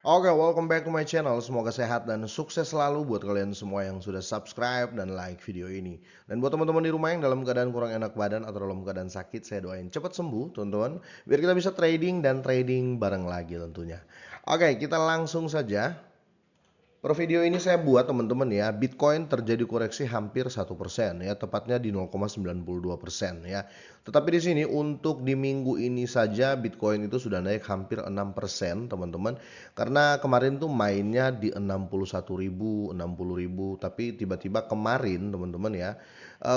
Oke, welcome back to my channel. Semoga sehat dan sukses selalu buat kalian semua yang sudah subscribe dan like video ini. Dan buat teman-teman di rumah yang dalam keadaan kurang enak badan atau dalam keadaan sakit, saya doain cepat sembuh, teman-teman. Biar kita bisa trading dan trading bareng lagi tentunya. Oke, kita langsung saja. Per video ini saya buat teman-teman ya, Bitcoin terjadi koreksi hampir 1% ya, tepatnya di 0,92% ya. Tetapi di sini untuk di minggu ini saja Bitcoin itu sudah naik hampir 6% teman-teman. Karena kemarin tuh mainnya di 61.000, 60.000, tapi tiba-tiba kemarin teman-teman ya,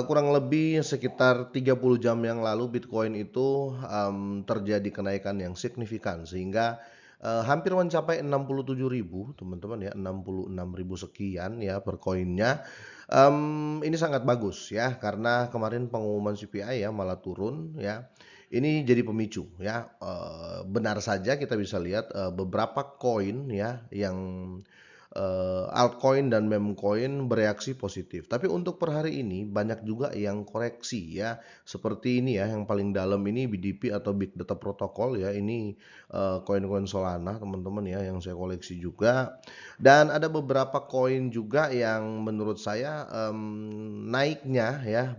kurang lebih sekitar 30 jam yang lalu Bitcoin itu terjadi kenaikan yang signifikan sehingga hampir mencapai 67.000 teman-teman ya, 66.000 sekian ya per koinnya. Ini sangat bagus ya, karena kemarin pengumuman CPI ya malah turun ya. Ini jadi pemicu ya, benar saja kita bisa lihat, beberapa koin ya yang altcoin dan meme coin bereaksi positif. Tapi untuk per hari ini banyak juga yang koreksi ya. Seperti ini ya, yang paling dalam ini BDP atau Big Data Protocol ya. Ini koin-koin Solana teman-teman ya yang saya koleksi juga. Dan ada beberapa koin juga yang menurut saya naiknya ya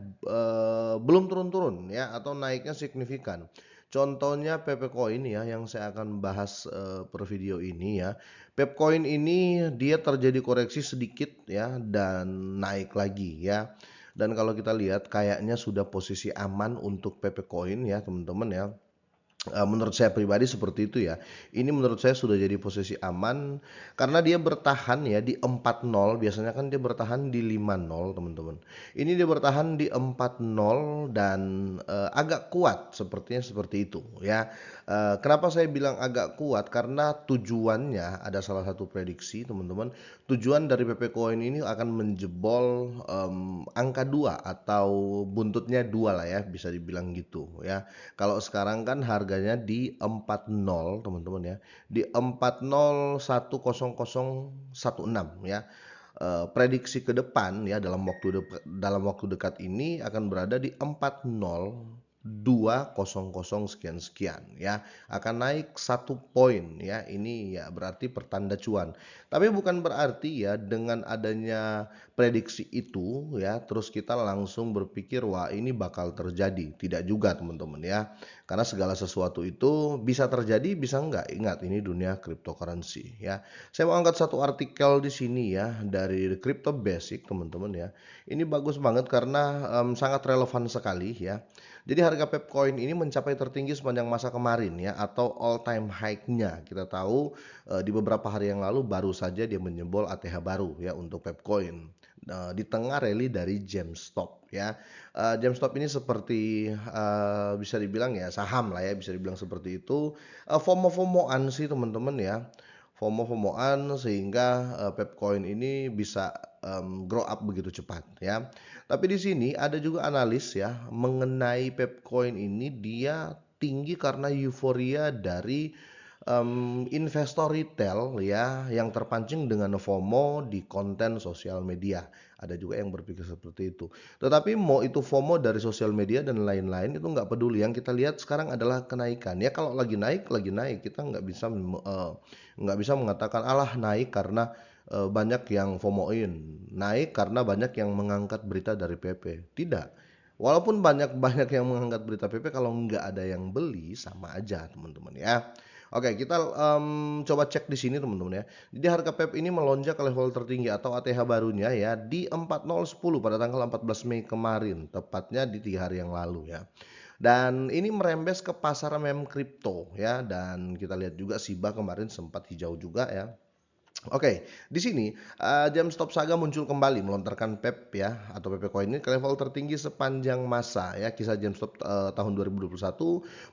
belum turun-turun ya atau naiknya signifikan. Contohnya Pepecoin ya yang saya akan bahas per video ini ya. Pepcoin ini dia terjadi koreksi sedikit ya dan naik lagi ya. Dan kalau kita lihat kayaknya sudah posisi aman untuk Pepecoin ya teman-teman ya. Menurut saya pribadi seperti itu ya. Ini menurut saya sudah jadi posisi aman karena dia bertahan ya di 40, biasanya kan dia bertahan di 50 teman-teman. Ini dia bertahan di 40 dan agak kuat sepertinya seperti itu ya. Kenapa saya bilang agak kuat? Karena tujuannya ada salah satu prediksi teman-teman. Tujuan dari PP Coin ini akan menjebol angka 2 atau buntutnya 2 lah ya, bisa dibilang gitu ya. Kalau sekarang kan harganya di 40 teman-teman ya, di 40,10016 ya. Prediksi ke depan ya dalam waktu dekat ini akan berada di 40,200 sekian sekian ya, akan naik 1 poin ya. Ini ya berarti pertanda cuan. Tapi bukan berarti ya dengan adanya prediksi itu ya terus kita langsung berpikir wah ini bakal terjadi. Tidak juga teman-teman ya. Karena segala sesuatu itu bisa terjadi bisa enggak. Ingat ini dunia cryptocurrency ya. Saya mau angkat satu artikel di sini ya dari Crypto Basic teman-teman ya. Ini bagus banget karena sangat relevan sekali ya. Jadi harga Pepcoin ini mencapai tertinggi sepanjang masa kemarin ya atau all time high-nya. Kita tahu di beberapa hari yang lalu baru saja dia menjebol ATH baru ya untuk Pepcoin. Di tengah rally dari GameStop ya. GameStop ini seperti bisa dibilang ya saham lah ya, bisa dibilang seperti itu. FOMO-FOMOan sih teman-teman ya. FOMO-FOMOan sehingga Pepcoin ini bisa grow up begitu cepat ya. Tapi di sini ada juga analis ya mengenai Pepcoin ini dia tinggi karena euforia dari investor retail ya yang terpancing dengan FOMO di konten sosial media. Ada juga yang berpikir seperti itu. Tetapi mau itu FOMO dari sosial media dan lain-lain itu nggak peduli. Yang kita lihat sekarang adalah kenaikan. Ya kalau lagi naik, lagi naik. Kita nggak bisa mengatakan alah naik karena banyak yang FOMO-in, naik karena banyak yang mengangkat berita dari PP. Tidak. Walaupun banyak-banyak yang mengangkat berita PP, kalau nggak ada yang beli sama aja teman-teman ya. Oke, kita coba cek di sini teman-teman ya. Jadi harga PEP ini melonjak ke level tertinggi atau ATH barunya ya di 4010 pada tanggal 14 Mei kemarin, tepatnya di 3 hari yang lalu ya. Dan ini merembes ke pasar meme kripto ya dan kita lihat juga SIBA kemarin sempat hijau juga ya. Oke, di sini GameStop Saga muncul kembali melontarkan PEP ya atau PP Coin ini ke level tertinggi sepanjang masa ya. Kisah GameStop tahun 2021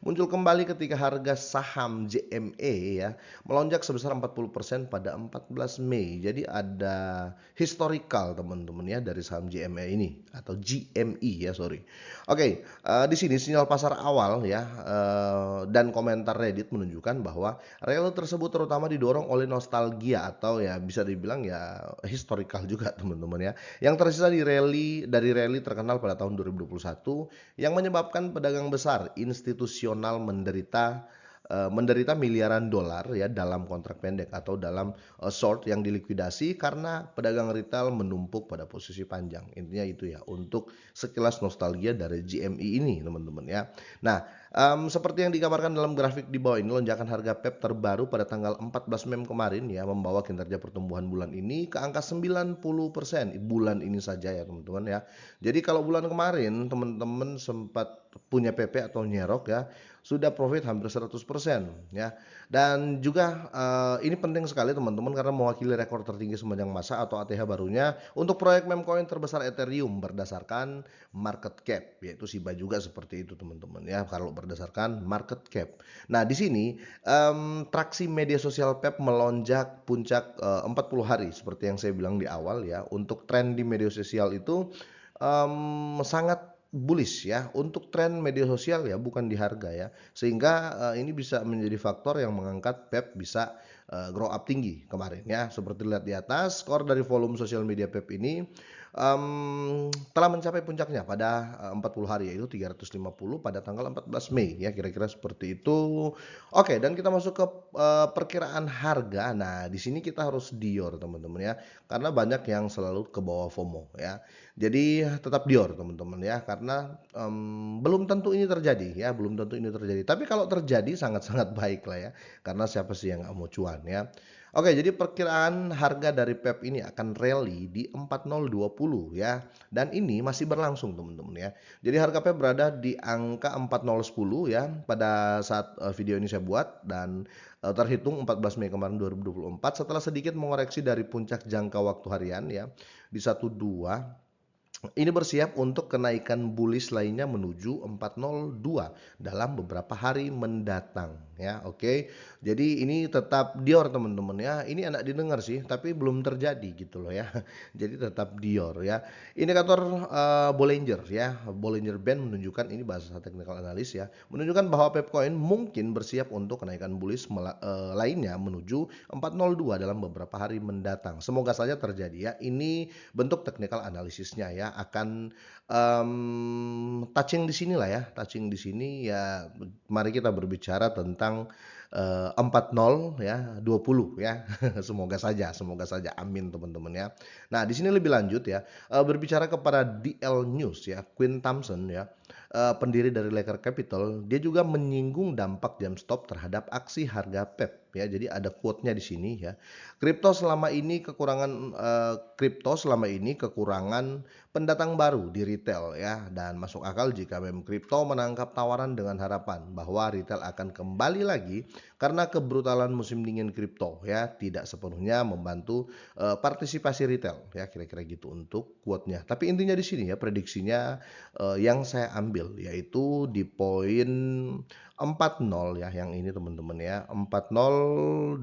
muncul kembali ketika harga saham JME ya melonjak sebesar 40% pada 14 Mei. Jadi ada historical teman-teman ya dari saham JME ini atau GME ya sorry. Oke, di sini sinyal pasar awal ya dan komentar Reddit menunjukkan bahwa rally tersebut terutama didorong oleh nostalgia atau ya bisa dibilang ya historical juga teman-teman ya. Yang tersisa dari rally terkenal pada tahun 2021 yang menyebabkan pedagang besar institusional menderita menderita miliaran dolar ya dalam kontrak pendek atau dalam short yang dilikuidasi karena pedagang retail menumpuk pada posisi panjang. Intinya itu ya untuk sekilas nostalgia dari GME ini teman-teman ya. Nah, seperti yang digambarkan dalam grafik di bawah ini, lonjakan harga PEP terbaru pada tanggal 14 Mei kemarin ya membawa kinerja pertumbuhan bulan ini ke angka 90% bulan ini saja ya teman-teman ya. Jadi kalau bulan kemarin teman-teman sempat punya PP atau nyerok ya, sudah profit hampir 100% ya. Dan juga ini penting sekali teman-teman karena mewakili rekor tertinggi sepanjang masa atau ATH barunya untuk proyek meme coin terbesar Ethereum berdasarkan market cap, yaitu SHIBA juga seperti itu teman-teman ya kalau berdasarkan market cap. Nah, di sini traksi media sosial PEP melonjak puncak 40 hari seperti yang saya bilang di awal ya. Untuk tren di media sosial itu sangat bullish ya untuk tren media sosial ya bukan di harga ya, sehingga ini bisa menjadi faktor yang mengangkat PEP bisa grow up tinggi kemarin ya. Seperti lihat di atas, skor dari volume sosial media PEP ini telah mencapai puncaknya pada 40 hari yaitu 350 pada tanggal 14 Mei ya, kira-kira seperti itu. Oke, dan kita masuk ke perkiraan harga. Nah, di sini kita harus Dior teman-teman ya, karena banyak yang selalu ke bawah FOMO ya. Jadi tetap Dior teman-teman ya, karena belum tentu ini terjadi ya, belum tentu ini terjadi. Tapi kalau terjadi sangat-sangat baik lah ya, karena siapa sih yang nggak mau cuan ya. Oke, jadi perkiraan harga dari PEP ini akan rally di 4020 ya, dan ini masih berlangsung teman-teman ya. Jadi harga PEP berada di angka 4010 ya pada saat video ini saya buat, dan terhitung 14 Mei kemarin 2024 setelah sedikit mengoreksi dari puncak jangka waktu harian ya di 12. Ini bersiap untuk kenaikan bullish lainnya menuju 402 dalam beberapa hari mendatang ya. Oke. Jadi ini tetap Dior teman-teman ya. Ini enak didengar sih tapi belum terjadi gitu loh ya. Jadi tetap Dior ya. Indikator Bollinger ya. Bollinger Band menunjukkan, ini bahasa technical analis ya, menunjukkan bahwa Pepcoin mungkin bersiap untuk kenaikan bullish lainnya menuju 402 dalam beberapa hari mendatang. Semoga saja terjadi ya. Ini bentuk technical analisisnya ya, akan touching di sini lah ya, touching di sini ya. Mari kita berbicara tentang 40 ya 20 ya. Semoga saja, amin teman-teman ya. Nah, di sini lebih lanjut ya, berbicara kepada DL News ya, Quinn Thompson ya, pendiri dari Laker Capital, dia juga menyinggung dampak jam stop terhadap aksi harga PEP ya. Jadi ada quote-nya di sini ya. Kripto selama ini kekurangan pendatang baru di retail ya, dan masuk akal jika meme kripto menangkap tawaran dengan harapan bahwa retail akan kembali lagi karena kebrutalan musim dingin kripto ya tidak sepenuhnya membantu partisipasi retail ya, kira-kira gitu untuk quote-nya. Tapi intinya di sini ya prediksinya yang saya ambil yaitu di poin 40 ya, yang ini teman-teman ya, 4020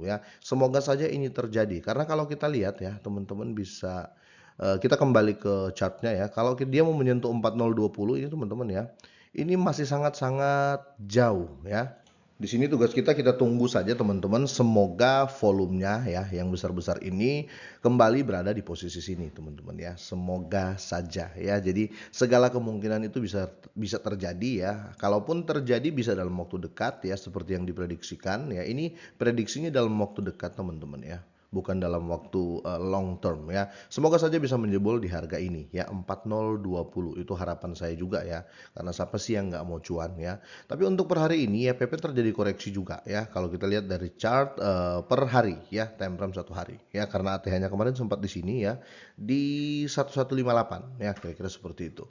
ya. Semoga saja ini terjadi karena kalau kita lihat ya teman-teman bisa kita kembali ke chartnya ya. Kalau dia mau menyentuh 4020 ini teman-teman ya, ini masih sangat-sangat jauh ya. Di sini tugas kita tunggu saja teman-teman. Semoga volumenya ya yang besar-besar ini kembali berada di posisi sini teman-teman ya. Semoga saja ya. Jadi segala kemungkinan itu bisa terjadi ya. Kalaupun terjadi bisa dalam waktu dekat ya seperti yang diprediksikan ya. Ini prediksinya dalam waktu dekat teman-teman ya, bukan dalam waktu long term ya. Semoga saja bisa menjebol di harga ini ya, 4020 itu harapan saya juga ya, karena siapa sih yang nggak mau cuan ya. Tapi untuk per hari ini ya PP terjadi koreksi juga ya, kalau kita lihat dari chart per hari ya, time frame satu hari ya, karena ATH-nya kemarin sempat di sini ya di 1158 ya, kira-kira seperti itu.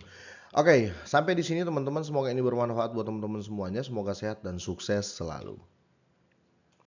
Oke, sampai di sini teman-teman, semoga ini bermanfaat buat teman-teman semuanya, semoga sehat dan sukses selalu.